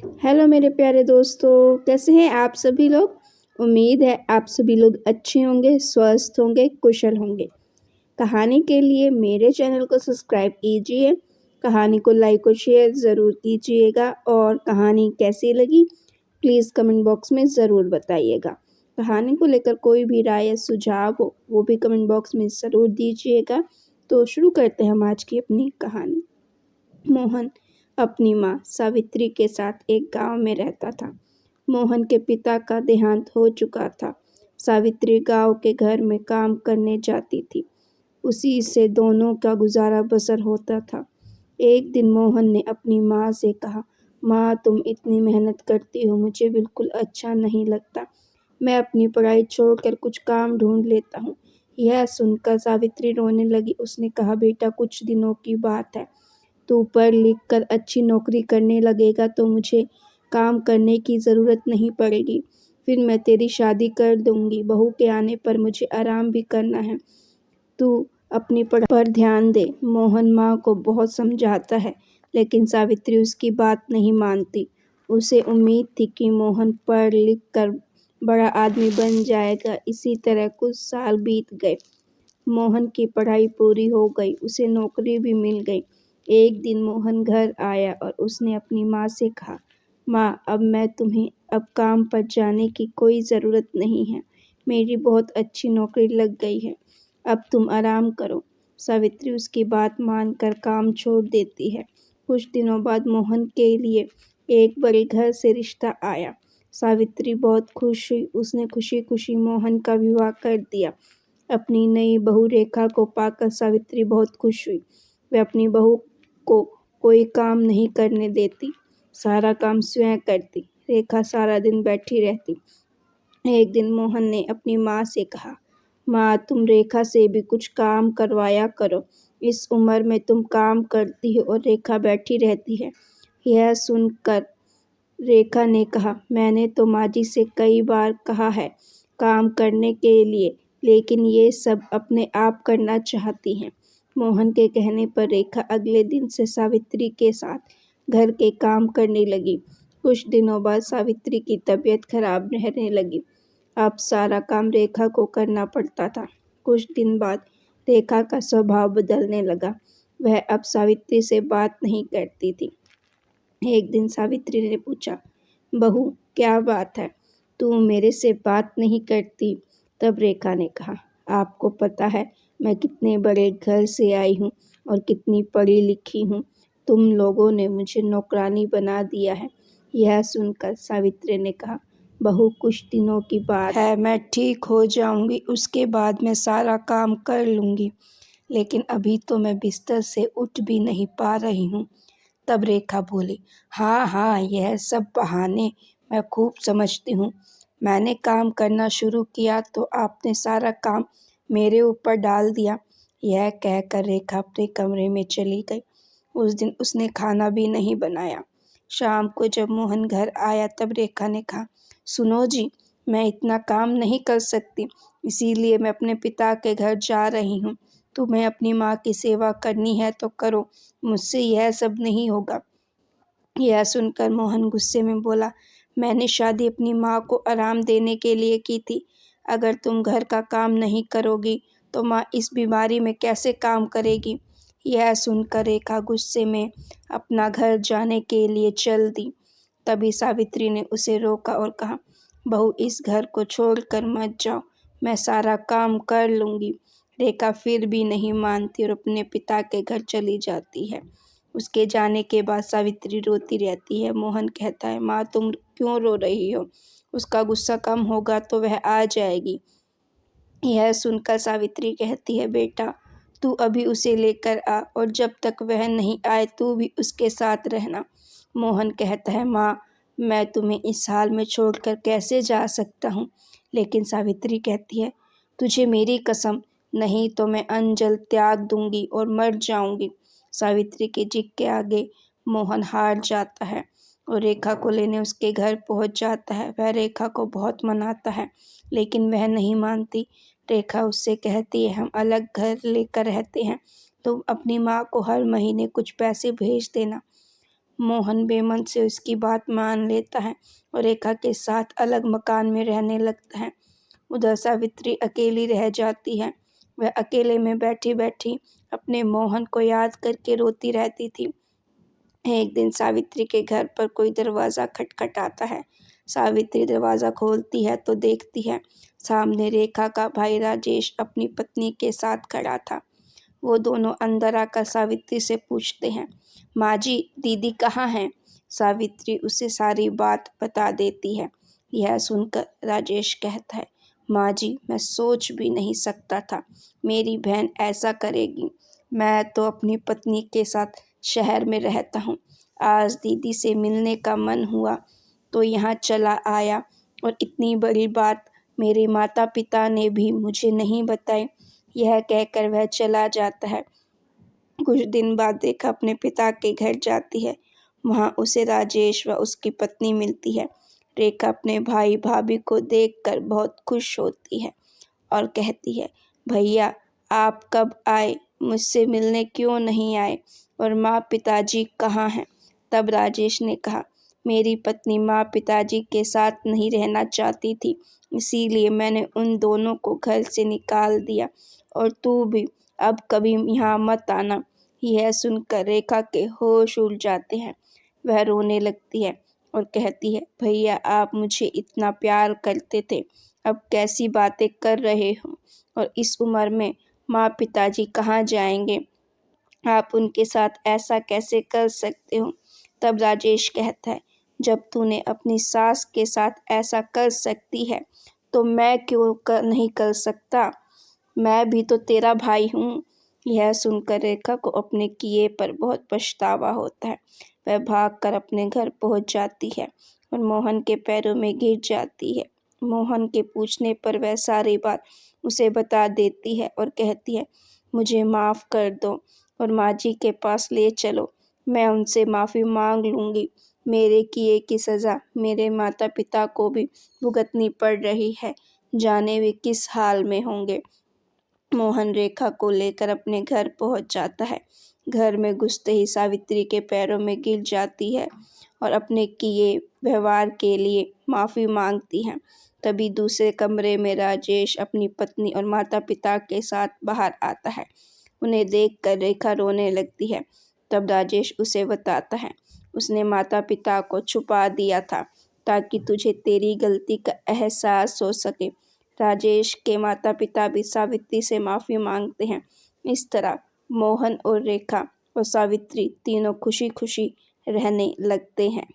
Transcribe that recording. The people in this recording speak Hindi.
हेलो मेरे प्यारे दोस्तों, कैसे हैं आप सभी लोग। उम्मीद है आप सभी लोग अच्छे होंगे, स्वस्थ होंगे, कुशल होंगे। कहानी के लिए मेरे चैनल को सब्सक्राइब कीजिए, कहानी को लाइक और शेयर ज़रूर कीजिएगा और कहानी कैसी लगी प्लीज़ कमेंट बॉक्स में ज़रूर बताइएगा। कहानी को लेकर कोई भी राय या सुझाव हो वो भी कमेंट बॉक्स में ज़रूर दीजिएगा। तो शुरू करते हैं हम आज की अपनी कहानी। मोहन अपनी माँ सावित्री के साथ एक गांव में रहता था। मोहन के पिता का देहांत हो चुका था। सावित्री गांव के घर में काम करने जाती थी। उसी से दोनों का गुजारा बसर होता था। एक दिन मोहन ने अपनी माँ से कहा, माँ तुम इतनी मेहनत करती हो मुझे बिल्कुल अच्छा नहीं लगता। मैं अपनी पढ़ाई छोड़कर कुछ काम ढूंढ लेता हूँ। यह सुनकर सावित्री रोने लगी। उसने कहा, बेटा कुछ दिनों की बात है। तू पढ़ लिख कर अच्छी नौकरी करने लगेगा तो मुझे काम करने की ज़रूरत नहीं पड़ेगी। फिर मैं तेरी शादी कर दूंगी। बहू के आने पर मुझे आराम भी करना है। तू अपनी पढ़ाई पर ध्यान दे। मोहन माँ को बहुत समझाता है लेकिन सावित्री उसकी बात नहीं मानती। उसे उम्मीद थी कि मोहन पढ़ लिख कर बड़ा आदमी बन जाएगा। इसी तरह कुछ साल बीत गए। मोहन की पढ़ाई पूरी हो गई, उसे नौकरी भी मिल गई। एक दिन मोहन घर आया और उसने अपनी माँ से कहा, माँ अब मैं तुम्हें अब काम पर जाने की कोई ज़रूरत नहीं है। मेरी बहुत अच्छी नौकरी लग गई है। अब तुम आराम करो। सावित्री उसकी बात मानकर काम छोड़ देती है। कुछ दिनों बाद मोहन के लिए एक बड़े घर से रिश्ता आया। सावित्री बहुत खुश हुई। उसने खुशी खुशी मोहन का विवाह कर दिया। अपनी नई बहू रेखा को पाकर सावित्री बहुत खुश हुई। वह अपनी बहू को कोई काम नहीं करने देती, सारा काम स्वयं करती। रेखा सारा दिन बैठी रहती। एक दिन मोहन ने अपनी माँ से कहा, माँ तुम रेखा से भी कुछ काम करवाया करो। इस उम्र में तुम काम करती हो और रेखा बैठी रहती है। यह सुनकर रेखा ने कहा, मैंने तो माँ जी से कई बार कहा है काम करने के लिए, लेकिन ये सब अपने आप करना चाहती हैं। मोहन के कहने पर रेखा अगले दिन से सावित्री के साथ घर के काम करने लगी। कुछ दिनों बाद सावित्री की तबीयत खराब रहने लगी। अब सारा काम रेखा को करना पड़ता था। कुछ दिन बाद रेखा का स्वभाव बदलने लगा। वह अब सावित्री से बात नहीं करती थी। एक दिन सावित्री ने पूछा, बहू क्या बात है, तू मेरे से बात नहीं करती। तब रेखा ने कहा, आपको पता है मैं कितने बड़े घर से आई हूँ और कितनी पढ़ी लिखी हूँ। तुम लोगों ने मुझे नौकरानी बना दिया है। यह सुनकर सावित्री ने कहा, बहू कुछ दिनों की बात है, मैं ठीक हो जाऊंगी, उसके बाद मैं सारा काम कर लूंगी, लेकिन अभी तो मैं बिस्तर से उठ भी नहीं पा रही हूँ। तब रेखा बोली, हाँ हाँ यह सब बहाने मैं खूब समझती हूँ। मैंने काम करना शुरू किया तो आपने सारा काम मेरे ऊपर डाल दिया। यह कहकर रेखा अपने कमरे में चली गई। उस दिन उसने खाना भी नहीं बनाया। शाम को जब मोहन घर आया तब रेखा ने कहा, सुनो जी, मैं इतना काम नहीं कर सकती, इसीलिए मैं अपने पिता के घर जा रही हूँ। तुम्हें अपनी माँ की सेवा करनी है तो करो, मुझसे यह सब नहीं होगा। यह सुनकर मोहन गुस्से में बोला, मैंने शादी अपनी माँ को आराम देने के लिए की थी। अगर तुम घर का काम नहीं करोगी तो माँ इस बीमारी में कैसे काम करेगी। यह सुनकर रेखा गुस्से में अपना घर जाने के लिए चल दी। तभी सावित्री ने उसे रोका और कहा, बहू इस घर को छोड़कर मत जाओ, मैं सारा काम कर लूँगी। रेखा फिर भी नहीं मानती और अपने पिता के घर चली जाती है। उसके जाने के बाद सावित्री रोती रहती है। मोहन कहता है, माँ तुम क्यों रो रही हो, उसका गुस्सा कम होगा तो वह आ जाएगी। यह सुनकर सावित्री कहती है, बेटा तू अभी उसे लेकर आ और जब तक वह नहीं आए तू भी उसके साथ रहना। मोहन कहता है, माँ मैं तुम्हें इस हाल में छोड़कर कैसे जा सकता हूँ। लेकिन सावित्री कहती है, तुझे मेरी कसम, नहीं तो मैं अन्न जल त्याग दूंगी और मर जाऊंगी। सावित्री के जिद के आगे मोहन हार जाता है और रेखा को लेने उसके घर पहुंच जाता है। वह रेखा को बहुत मनाता है लेकिन वह नहीं मानती। रेखा उससे कहती है, हम अलग घर लेकर रहते हैं, तुम अपनी माँ को हर महीने कुछ पैसे भेज देना। मोहन बेमन से उसकी बात मान लेता है और रेखा के साथ अलग मकान में रहने लगता है। उधर सावित्री अकेली रह जाती है। वह अकेले में बैठी बैठी अपने मोहन को याद करके रोती रहती थी। एक दिन सावित्री के घर पर कोई दरवाज़ा खटखटाता है। सावित्री दरवाज़ा खोलती है तो देखती है सामने रेखा का भाई राजेश अपनी पत्नी के साथ खड़ा था। वो दोनों अंदर आकर सावित्री से पूछते हैं, माँ जी, दीदी कहाँ हैं? सावित्री उसे सारी बात बता देती है। यह सुनकर राजेश कहता है, माँ जी, मैं सोच भी नहीं सकता था मेरी बहन ऐसा करेगी। मैं तो अपनी पत्नी के साथ शहर में रहता हूँ। आज दीदी से मिलने का मन हुआ तो यहाँ चला आया और इतनी बड़ी बात मेरे माता पिता ने भी मुझे नहीं बताई। यह कहकर वह चला जाता है। कुछ दिन बाद रेखा अपने पिता के घर जाती है। वहाँ उसे राजेश व उसकी पत्नी मिलती है। रेखा अपने भाई भाभी को देखकर बहुत खुश होती है और कहती है, भैया आप कब आए? मुझसे मिलने क्यों नहीं आए? और माँ पिताजी कहाँ हैं? तब राजेश ने कहा, मेरी पत्नी माँ पिताजी के साथ नहीं रहना चाहती थी, इसीलिए मैंने उन दोनों को घर से निकाल दिया। और तू भी अब कभी यहाँ मत आना। यह सुनकर रेखा के होश उड़ जाते हैं। वह रोने लगती है और कहती है, भैया आप मुझे इतना प्यार करते थे, अब कैसी बातें कर रहे हो? और इस उम्र में माँ पिताजी कहाँ जाएंगे? आप उनके साथ ऐसा कैसे कर सकते हो? तब राजेश कहता है, जब तूने अपनी सास के साथ ऐसा कर सकती है तो मैं क्यों नहीं कर सकता? मैं भी तो तेरा भाई हूँ। यह सुनकर रेखा को अपने किए पर बहुत पछतावा होता है। वह भागकर अपने घर पहुँच जाती है और मोहन के पैरों में गिर जाती है। मोहन के पूछने पर वह सारी बात उसे बता देती है और कहती है, मुझे माफ़ कर दो और माँ जी के पास ले चलो। मैं उनसे माफ़ी मांग लूँगी। मेरे किए की सज़ा मेरे माता पिता को भी भुगतनी पड़ रही है, जाने वे किस हाल में होंगे। मोहन रेखा को लेकर अपने घर पहुंच जाता है। घर में घुसते ही सावित्री के पैरों में गिर जाती है और अपने किए व्यवहार के लिए माफ़ी मांगती है। तभी दूसरे कमरे में राजेश अपनी पत्नी और माता पिता के साथ बाहर आता है। उन्हें देखकर रेखा रोने लगती है। तब राजेश उसे बताता है, उसने माता पिता को छुपा दिया था ताकि तुझे तेरी गलती का एहसास हो सके। राजेश के माता पिता भी सावित्री से माफ़ी मांगते हैं। इस तरह मोहन और रेखा और सावित्री तीनों खुशी खुशी रहने लगते हैं।